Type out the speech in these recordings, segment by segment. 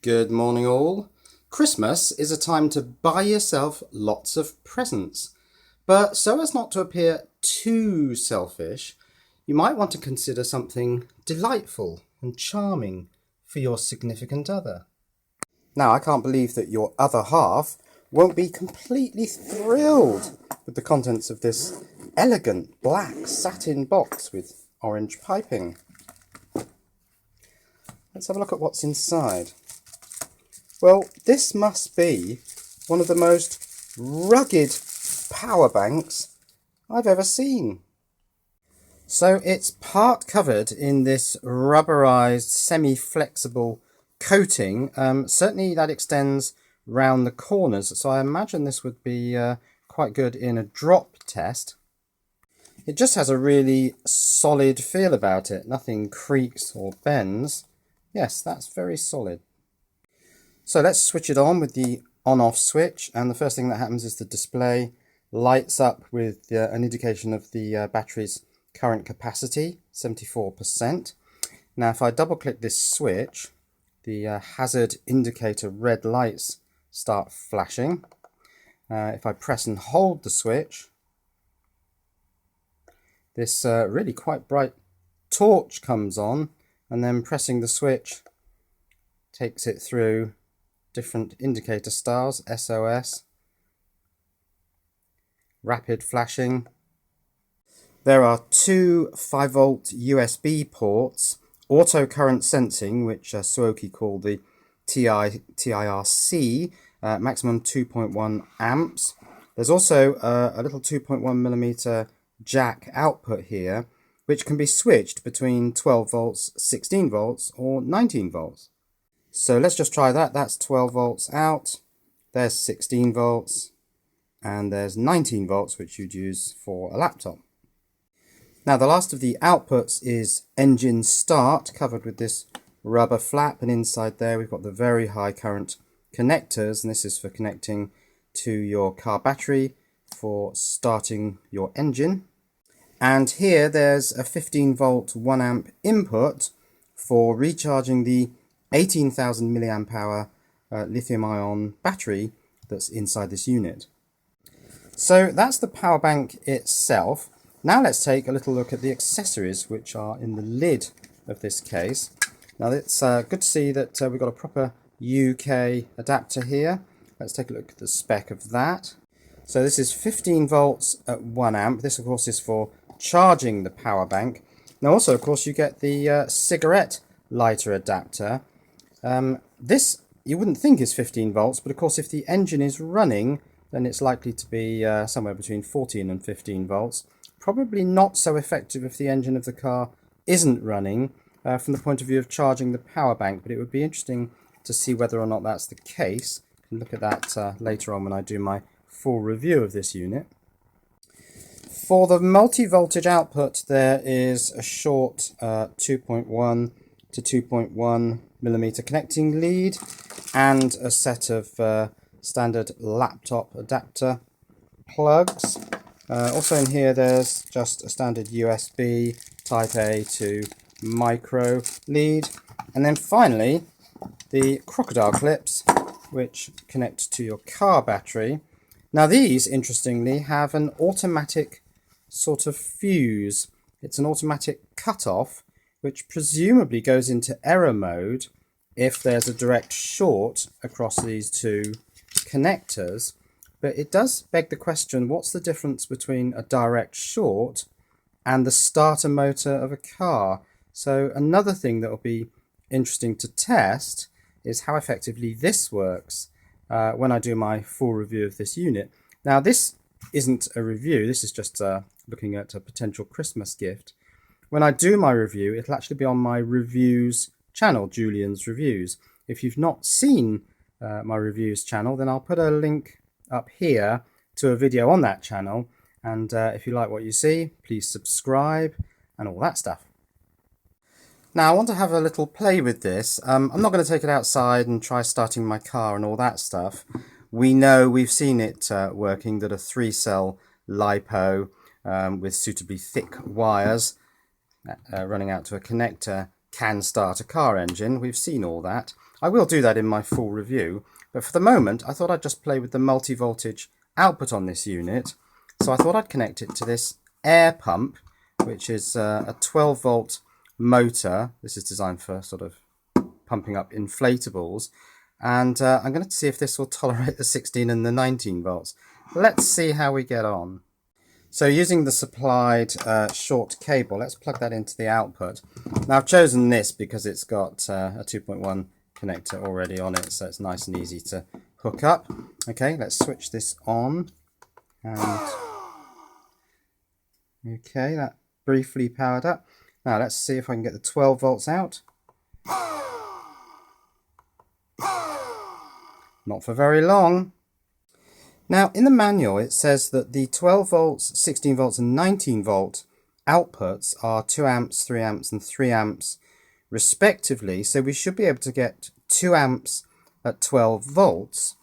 Good morning all. Christmas is a time to buy yourself lots of presents, but so as not to appear too selfish, you might want to consider something delightful and charming for your significant other. Now, I can't believe that your other half won't be completely thrilled with the contents of this elegant black satin box with orange piping. Let's have a look at what's inside. Well, this must be one of the most rugged power banks I've ever seen. So it's part covered in this rubberized semi-flexible coating. Certainly that extends round the corners, so I imagine this would be quite good in a drop test. It just has a really solid feel about it. Nothing creaks or bends. Yes, that's very solid. So let's switch it on with the on-off switch, and the first thing that happens is the display lights up with an indication of the battery's current capacity, 74%. Now if I double click this switch, the hazard indicator red lights start flashing. If I press and hold the switch, this really quite bright torch comes on, and then pressing the switch takes it through different indicator styles, SOS, rapid flashing. There are two 5-volt USB ports, auto current sensing, which Suaoki called the TIRC, maximum 2.1 amps. There's also a little 2.1mm jack output here, which can be switched between 12 volts, 16 volts, or 19 volts. So let's just try that. That's 12 volts out, there's 16 volts, and there's 19 volts, which you'd use for a laptop. Now the last of the outputs is engine start, covered with this rubber flap, and inside there we've got the very high current connectors, and this is for connecting to your car battery for starting your engine. And here there's a 15 volt 1 amp input for recharging the 18,000 milliamp hour lithium ion battery that's inside this unit. So that's the power bank itself. Now let's take a little look at the accessories which are in the lid of this case. Now it's good to see that we've got a proper UK adapter here. Let's take a look at the spec of that. So this is 15 volts at 1 amp. This of course is for charging the power bank. Now also of course you get the cigarette lighter adapter. This you wouldn't think is 15 volts, but of course if the engine is running, then it's likely to be somewhere between 14 and 15 volts. Probably not so effective if the engine of the car isn't running from the point of view of charging the power bank, but it would be interesting to see whether or not that's the case. You can look at that later on when I do my full review of this unit. For the multi-voltage output, there is a short 2.1 to 2.1 millimeter connecting lead and a set of standard laptop adapter plugs. Also in here there's just a standard USB type A to micro lead, and then finally the crocodile clips which connect to your car battery. Now these interestingly have an automatic sort of fuse. It's an automatic cutoff which presumably goes into error mode if there's a direct short across these two connectors. But it does beg the question, what's the difference between a direct short and the starter motor of a car? So another thing that will be interesting to test is how effectively this works when I do my full review of this unit. Now this isn't a review, this is just looking at a potential Christmas gift. When I do my review, it'll actually be on my reviews channel, Julian's Reviews. If you've not seen my reviews channel, then I'll put a link up here to a video on that channel, and if you like what you see, please subscribe and all that stuff. Now I want to have a little play with this. I'm not going to take it outside and try starting my car and all that stuff. We've seen it working, that a 3-cell LiPo with suitably thick wires running out to a connector can start a car engine. We've seen all that. I will do that in my full review, but for the moment I thought I'd just play with the multi-voltage output on this unit. So I thought I'd connect it to this air pump, which is a 12 volt motor. This is designed for sort of pumping up inflatables, and I'm going to see if this will tolerate the 16 and the 19 volts. Let's see how we get on. So using the supplied short cable, let's plug that into the output. Now I've chosen this because it's got a 2.1 connector already on it, so it's nice and easy to hook up. Okay, let's switch this on. And okay, that briefly powered up. Now let's see if I can get the 12 volts out. Not for very long. Now in the manual it says that the 12 volts, 16 volts and 19 volt outputs are 2 amps, 3 amps and 3 amps respectively, so we should be able to get 2 amps at 12 volts.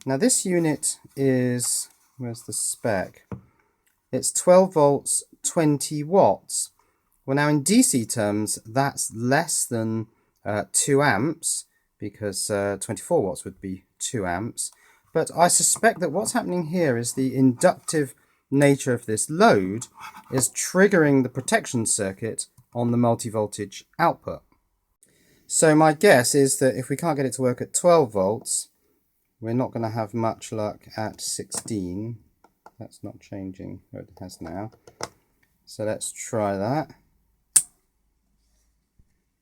Now this unit is, where's the spec? It's 12 volts, 20 watts. Well, now in DC terms that's less than 2 amps, because 24 watts would be 2 amps. But I suspect that what's happening here is the inductive nature of this load is triggering the protection circuit on the multi-voltage output. So my guess is that if we can't get it to work at 12 volts, we're not going to have much luck at 16. That's not changing. Oh, it has now. So let's try that.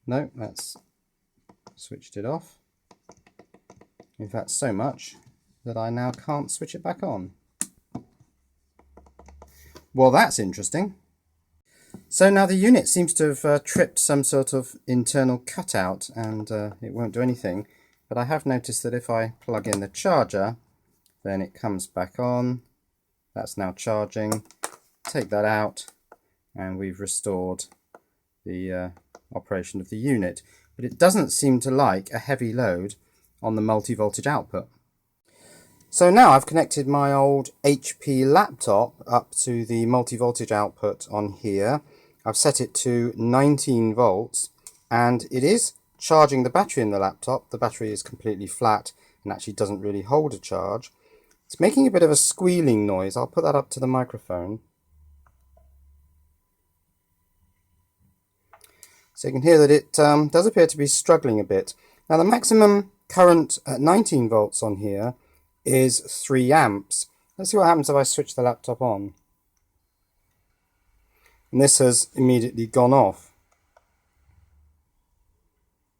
No, that's switched it off. In fact, so much that I now can't switch it back on. Well, that's interesting. So now the unit seems to have tripped some sort of internal cutout, and it won't do anything. But I have noticed that if I plug in the charger, then it comes back on. That's now charging. Take that out, and we've restored the operation of the unit. But it doesn't seem to like a heavy load on the multi-voltage output. So now I've connected my old HP laptop up to the multi-voltage output on here. I've set it to 19 volts and it is charging the battery in the laptop. The battery is completely flat and actually doesn't really hold a charge. It's making a bit of a squealing noise. I'll put that up to the microphone. So you can hear that it does appear to be struggling a bit. Now the maximum current at 19 volts on here is 3 amps. Let's see what happens if I switch the laptop on. And this has immediately gone off.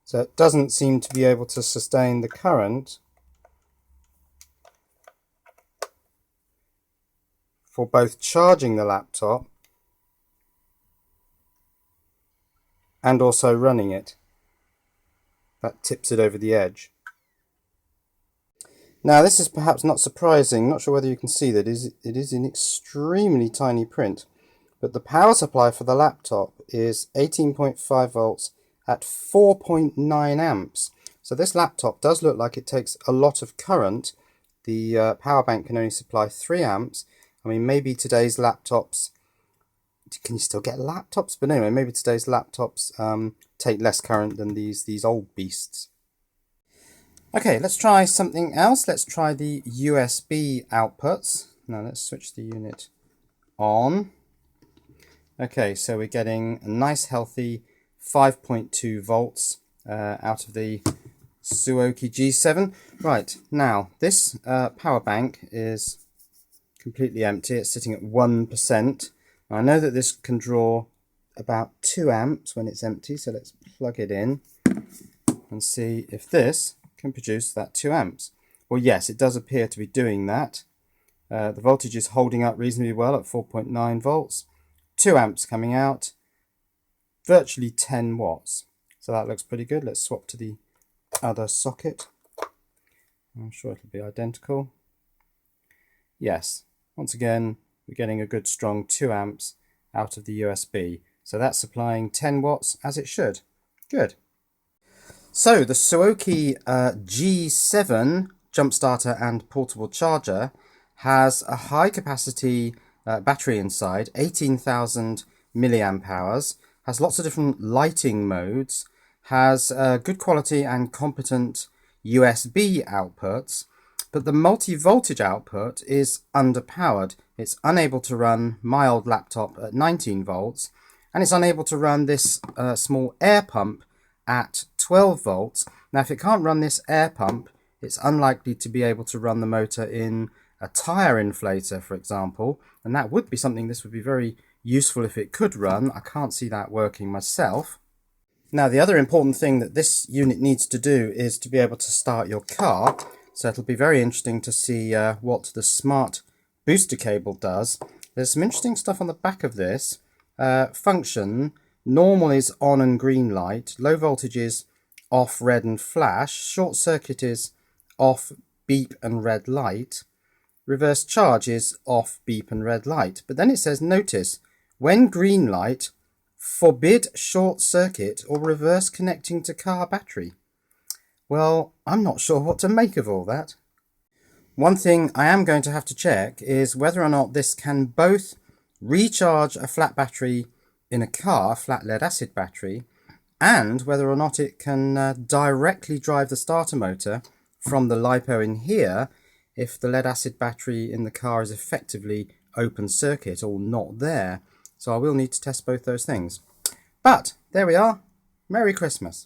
So it doesn't seem to be able to sustain the current for both charging the laptop and also running it. That tips it over the edge. Now this is perhaps not surprising, not sure whether you can see that it is in extremely tiny print, but the power supply for the laptop is 18.5 volts at 4.9 amps. So this laptop does look like it takes a lot of current. The power bank can only supply 3 amps. I mean, maybe today's laptops, can you still get laptops? But anyway, maybe today's laptops take less current than these old beasts. Okay, let's try something else. Let's try the USB outputs. Now let's switch the unit on. Okay, so we're getting a nice healthy 5.2 volts out of the Suaoki G7. Right, now this power bank is completely empty. It's sitting at 1%. I know that this can draw about 2 amps when it's empty, so let's plug it in and see if this can produce that 2 amps. Well, yes, it does appear to be doing that. The voltage is holding up reasonably well at 4.9 volts. 2 amps coming out, virtually 10 watts. So that looks pretty good. Let's swap to the other socket. I'm sure it'll be identical. Yes, once again, we're getting a good strong 2 amps out of the USB. So that's supplying 10 watts as it should. Good. So the Suaoki G7 jump starter and portable charger has a high capacity battery inside, 18,000 milliamp hours, has lots of different lighting modes, has good quality and competent USB outputs, but the multi-voltage output is underpowered. It's unable to run my old laptop at 19 volts, and it's unable to run this small air pump at 12 volts. Now, if it can't run this air pump, it's unlikely to be able to run the motor in a tire inflator, for example, and that would be something this would be very useful if it could run. I can't see that working myself. Now, the other important thing that this unit needs to do is to be able to start your car, so it'll be very interesting to see what the smart booster cable does. There's some interesting stuff on the back of this. Function, normal is on and green light, low voltage is off, red and flash, short circuit is off, beep and red light, reverse charge is off, beep and red light. But then it says, notice, when green light, forbid short circuit or reverse connecting to car battery. Well, I'm not sure what to make of all that. One thing I am going to have to check is whether or not this can both recharge a flat battery in a car, flat lead acid battery, and whether or not it can directly drive the starter motor from the LiPo in here if the lead acid battery in the car is effectively open circuit or not there. So I will need to test both those things. But there we are. Merry Christmas.